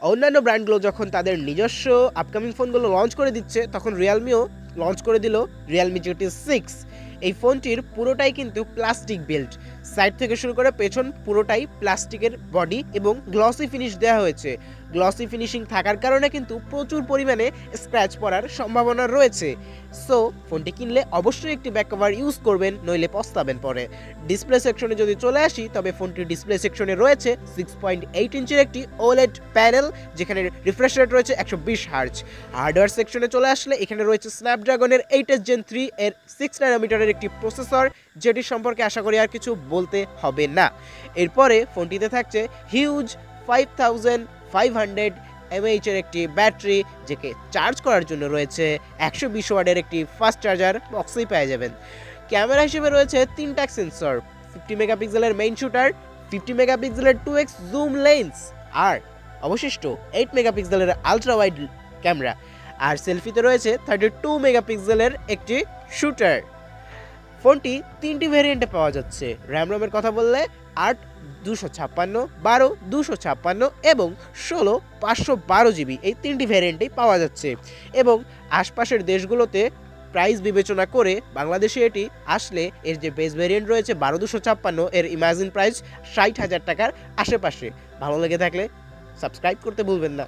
অন্যান্য ব্র্যান্ডগুলো যখন তাদের নিজস্ব আপকামিং ফোনগুলো লঞ্চ করে দিচ্ছে, তখন রিয়েলমিও লঞ্চ করে দিল রিয়েলমি GT6। এই ফোনটির পুরোটাই কিন্তু প্লাস্টিক বিল্ড, সাইড থেকে শুরু করে পেছন পুরোটাই প্লাস্টিকের বডি এবং গ্লসি ফিনিশ দেওয়া হয়েছে। গ্লসি ফিনিশিং থাকার কারণে কিন্তু প্রচুর পরিমাণে স্ক্র্যাচ পড়ার সম্ভাবনা রয়েছে। সো ফোনটি কিনলে অবশ্যই একটি ব্যাক কভার ইউজ করবেন, নইলে পস্তাবেন পরে। ডিসপ্লে সেকশনে যদি চলে আসি, তবে ফোনটির ডিসপ্লে সেকশনে রয়েছে 6.8 ইঞ্চির একটি OLED প্যানেল, যেখানে রিফ্রেশ রেট রয়েছে 120 হার্জ। হার্ডওয়্যার সেকশনে চলে আসলে এখানে রয়েছে স্ন্যাপড্রাগনের 8s Gen 3 এর 6 ন্যানোমিটারের একটি প্রসেসর, যেটি সম্পর্কে আশা করি আর কিছু বলতে হবে না। এরপরে ফোনটিতে থাকছে হিউজ 5500 mAh এর একটি ব্যাটারি, যেকে চার্জ করার জন্য রয়েছে 120 ওয়াটের একটি ফাস্ট চার্জার বক্সেই পেয়ে যাবেন। ক্যামেরা হিসেবে রয়েছে 3টা সেন্সর, 50 মেগাপিক্সেলের মেইন শুটার, 50 মেগাপিক্সেলের 2x জুম লেন্স, আর অবশিষ্ট 8 মেগাপিক্সেলের আলট্রা ওয়াইড ক্যামেরা। আর সেলফিতে রয়েছে 32 মেগাপিক্সেলের একটি শুটার। ফোনটি 3টি ভেরিয়েন্টে পাওয়া যাচ্ছে। র্যাম রমের কথা বললে 8 256, 12 256 এবং 16 512 জিবি, এই 3টি ভেরিয়েন্টেই পাওয়া যাচ্ছে। এবং আশপাশের দেশগুলোতে প্রাইস বিবেচনা করে বাংলাদেশে এটি আসলে এর যে বেস ভেরিয়েন্ট রয়েছে 12 256, এর ইমাজিন প্রাইস 60,000 টাকার আশেপাশে। ভালো লেগে থাকলে সাবস্ক্রাইব করতে ভুলবেন না।